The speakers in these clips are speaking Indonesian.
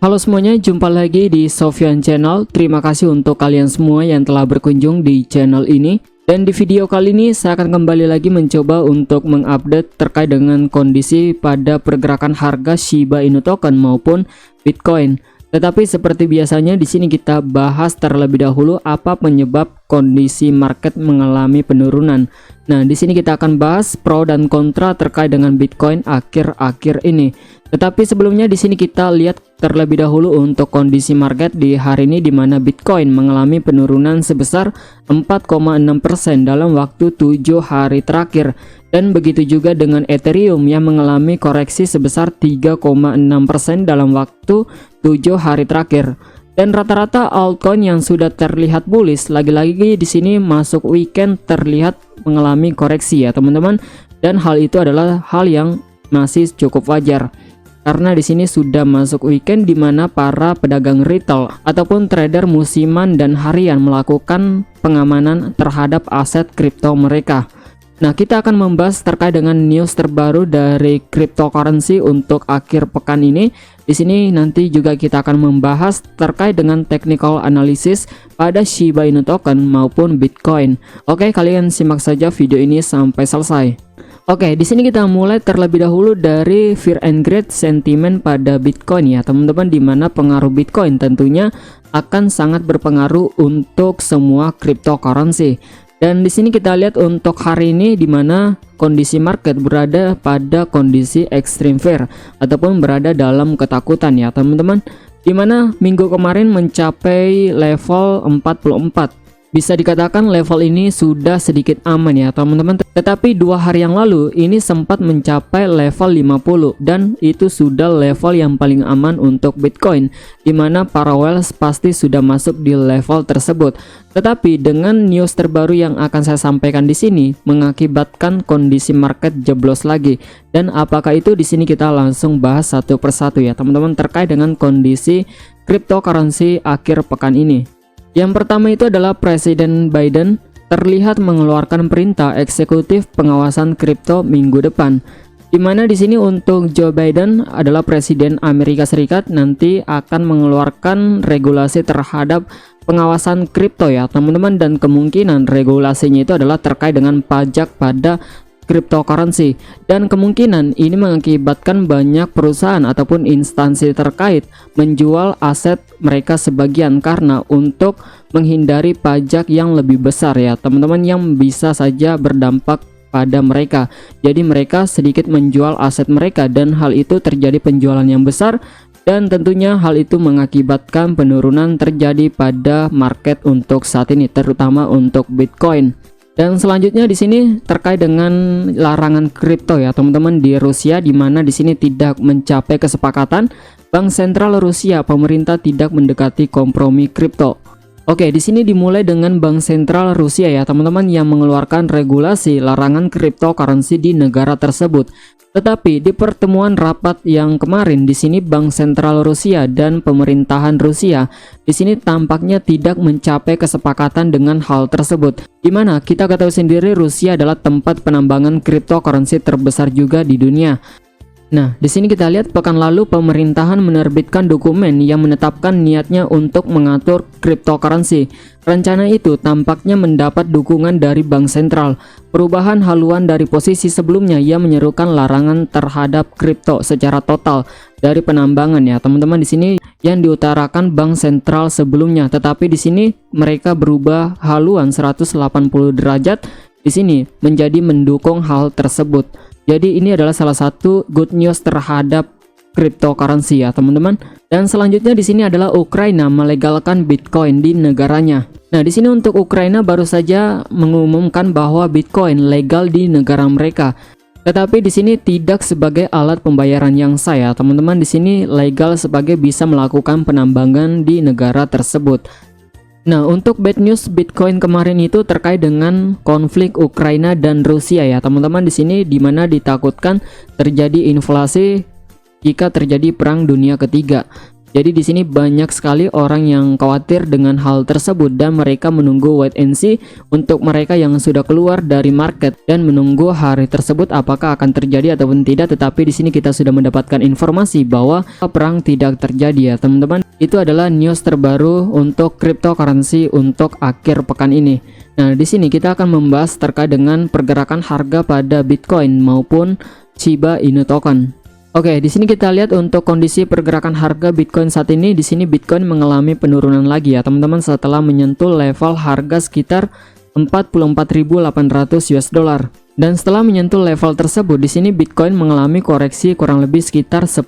Halo semuanya, jumpa lagi di Sofyan Channel. Terima kasih untuk kalian semua yang telah berkunjung di channel ini. Dan di video kali ini saya akan kembali lagi mencoba untuk mengupdate terkait dengan kondisi pada pergerakan harga Shiba Inu token maupun Bitcoin. Tetapi seperti biasanya di sini kita bahas terlebih dahulu apa penyebab kondisi market mengalami penurunan. Nah, di sini kita akan bahas pro dan kontra terkait dengan Bitcoin akhir-akhir ini. Tetapi sebelumnya di sini kita lihat terlebih dahulu untuk kondisi market di hari ini, di mana Bitcoin mengalami penurunan sebesar 4,6% dalam waktu 7 hari terakhir. Dan begitu juga dengan Ethereum yang mengalami koreksi sebesar 3,6% dalam waktu 7 hari terakhir. Dan rata-rata altcoin yang sudah terlihat bullish, lagi-lagi di sini masuk weekend terlihat mengalami koreksi ya teman-teman. Dan hal itu adalah hal yang masih cukup wajar. Karena di sini sudah masuk weekend di mana para pedagang retail ataupun trader musiman dan harian melakukan pengamanan terhadap aset kripto mereka. Nah, kita akan membahas terkait dengan news terbaru dari cryptocurrency untuk akhir pekan ini. Di sini nanti juga kita akan membahas terkait dengan technical analysis pada Shiba Inu token maupun Bitcoin. Oke, kalian simak saja video ini sampai selesai. Oke, di sini kita mulai terlebih dahulu dari fear and greed sentiment pada Bitcoin ya teman-teman, di mana pengaruh Bitcoin tentunya akan sangat berpengaruh untuk semua cryptocurrency. Dan di sini kita lihat untuk hari ini di mana kondisi market berada pada kondisi extreme fear ataupun berada dalam ketakutan ya teman-teman, di mana minggu kemarin mencapai level 44. Bisa dikatakan level ini sudah sedikit aman ya teman-teman. Tetapi 2 hari yang lalu ini sempat mencapai level 50 dan itu sudah level yang paling aman untuk Bitcoin, dimana para whales pasti sudah masuk di level tersebut. Tetapi dengan news terbaru yang akan saya sampaikan di sini mengakibatkan kondisi market jeblos lagi. Dan apakah itu, di sini kita langsung bahas satu persatu ya teman-teman terkait dengan kondisi cryptocurrency akhir pekan ini. Yang pertama itu adalah Presiden Biden terlihat mengeluarkan perintah eksekutif pengawasan kripto minggu depan. Di mana di sini untuk Joe Biden adalah Presiden Amerika Serikat nanti akan mengeluarkan regulasi terhadap pengawasan kripto ya teman-teman, dan kemungkinan regulasinya itu adalah terkait dengan pajak pada cryptocurrency, dan kemungkinan ini mengakibatkan banyak perusahaan ataupun instansi terkait menjual aset mereka sebagian karena untuk menghindari pajak yang lebih besar ya teman-teman, yang bisa saja berdampak pada mereka. Jadi mereka sedikit menjual aset mereka dan hal itu terjadi penjualan yang besar, dan tentunya hal itu mengakibatkan penurunan terjadi pada market untuk saat ini, terutama untuk Bitcoin. Dan selanjutnya di sini terkait dengan larangan kripto ya teman-teman di Rusia, di mana di sini tidak mencapai kesepakatan. Bank Sentral Rusia, pemerintah tidak mendekati kompromi kripto. Oke, di sini dimulai dengan Bank Sentral Rusia ya teman-teman yang mengeluarkan regulasi larangan cryptocurrency di negara tersebut. Tetapi di pertemuan rapat yang kemarin di sini Bank Sentral Rusia dan pemerintahan Rusia di sini tampaknya tidak mencapai kesepakatan dengan hal tersebut. Di mana kita ketahui sendiri Rusia adalah tempat penambangan cryptocurrency terbesar juga di dunia. Nah, di sini kita lihat pekan lalu pemerintahan menerbitkan dokumen yang menetapkan niatnya untuk mengatur cryptocurrency. Rencana itu tampaknya mendapat dukungan dari Bank Sentral. Perubahan haluan dari posisi sebelumnya yang menyerukan larangan terhadap kripto secara total dari penambangan ya teman-teman, di sini yang diutarakan Bank Sentral sebelumnya. Tetapi di sini mereka berubah haluan 180 derajat di sini menjadi mendukung hal tersebut. Jadi ini adalah salah satu good news terhadap cryptocurrency ya teman-teman. Dan selanjutnya di sini adalah Ukraina melegalkan Bitcoin di negaranya. Nah, di sini untuk Ukraina baru saja mengumumkan bahwa Bitcoin legal di negara mereka. Tetapi di sini tidak sebagai alat pembayaran yang sah ya teman-teman. Di sini legal sebagai bisa melakukan penambangan di negara tersebut. Nah, untuk bad news Bitcoin kemarin itu terkait dengan konflik Ukraina dan Rusia ya teman-teman, di sini dimana ditakutkan terjadi inflasi jika terjadi perang dunia ketiga. Jadi di sini banyak sekali orang yang khawatir dengan hal tersebut dan mereka menunggu wait and see untuk mereka yang sudah keluar dari market dan menunggu hari tersebut apakah akan terjadi ataupun tidak. Tetapi di sini kita sudah mendapatkan informasi bahwa perang tidak terjadi ya teman-teman. Itu adalah news terbaru untuk cryptocurrency untuk akhir pekan ini. Nah, di sini kita akan membahas terkait dengan pergerakan harga pada Bitcoin maupun Shiba Inu token. Oke, di sini kita lihat untuk kondisi pergerakan harga Bitcoin saat ini. Di sini Bitcoin mengalami penurunan lagi ya, teman-teman, setelah menyentuh level harga sekitar 44.800 US dollar. Dan setelah menyentuh level tersebut, di sini Bitcoin mengalami koreksi kurang lebih sekitar 10%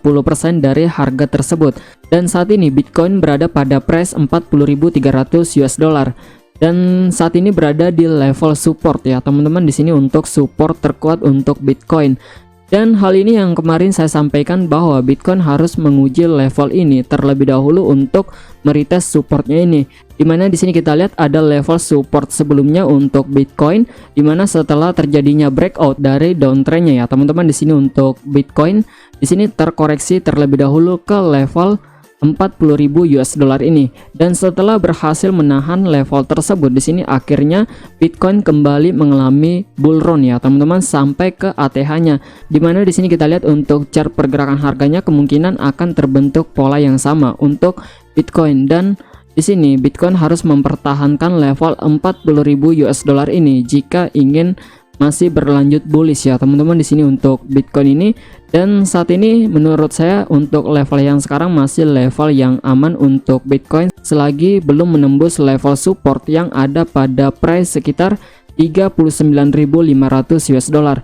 dari harga tersebut. Dan saat ini Bitcoin berada pada price 40.300 US dollar. Dan saat ini berada di level support ya, teman-teman, di sini untuk support terkuat untuk Bitcoin. Dan hal ini yang kemarin saya sampaikan bahwa Bitcoin harus menguji level ini terlebih dahulu untuk meretest supportnya ini. Dimana di sini kita lihat ada level support sebelumnya untuk Bitcoin, dimana setelah terjadinya breakout dari downtrendnya ya teman-teman, di sini untuk Bitcoin di sini terkoreksi terlebih dahulu ke level 40.000 US dollar ini, dan setelah berhasil menahan level tersebut, di sini akhirnya Bitcoin kembali mengalami bull run ya teman-teman sampai ke ATH-nya, dimana di sini kita lihat untuk chart pergerakan harganya kemungkinan akan terbentuk pola yang sama untuk Bitcoin. Dan di sini Bitcoin harus mempertahankan level 40.000 US dollar ini jika ingin masih berlanjut bullish ya teman-teman di sini untuk Bitcoin ini. Dan saat ini menurut saya untuk level yang sekarang masih level yang aman untuk Bitcoin selagi belum menembus level support yang ada pada price sekitar 39.500 US dollar.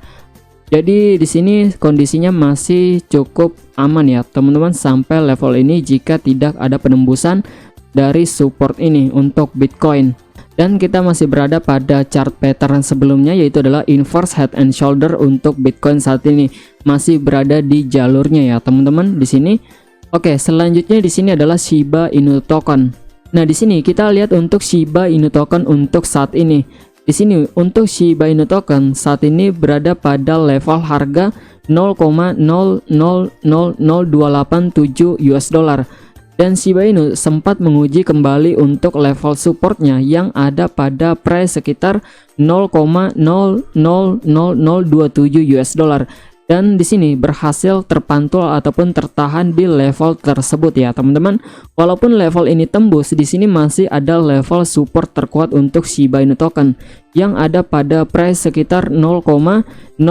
Jadi di sini kondisinya masih cukup aman ya teman-teman sampai level ini jika tidak ada penembusan dari support ini untuk Bitcoin. Dan kita masih berada pada chart pattern sebelumnya, yaitu adalah inverse head and shoulder untuk Bitcoin saat ini masih berada di jalurnya ya teman-teman di sini. Oke, selanjutnya di sini adalah Shiba Inu token. Nah, di sini kita lihat untuk Shiba Inu token untuk saat ini. Di sini untuk Shiba Inu token saat ini berada pada level harga 0,000287 US dollar. Dan Shiba Inu sempat menguji kembali untuk level supportnya yang ada pada price sekitar 0,000027 US dollar. Dan di sini berhasil terpantul ataupun tertahan di level tersebut ya teman-teman. Walaupun level ini tembus, di sini masih ada level support terkuat untuk Shiba Inu token yang ada pada price sekitar 0,000025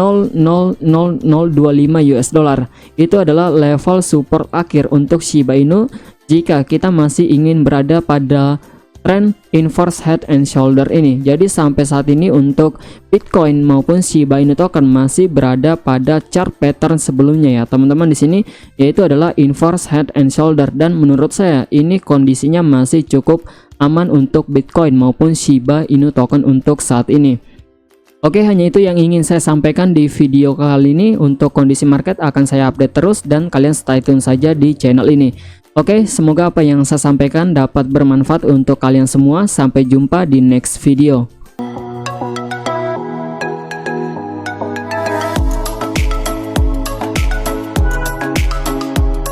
US dollar. Itu adalah level support akhir untuk Shiba Inu jika kita masih ingin berada pada trend inverse head and shoulder ini. Jadi sampai saat ini untuk Bitcoin maupun Shiba Inu token masih berada pada chart pattern sebelumnya ya teman-teman di sini, yaitu adalah inverse head and shoulder. Dan menurut saya ini kondisinya masih cukup aman untuk Bitcoin maupun Shiba Inu token untuk saat ini. Oke, hanya itu yang ingin saya sampaikan di video kali ini. Untuk kondisi market akan saya update terus dan kalian stay tune saja di channel ini. Oke, semoga apa yang saya sampaikan dapat bermanfaat untuk kalian semua. Sampai jumpa di next video.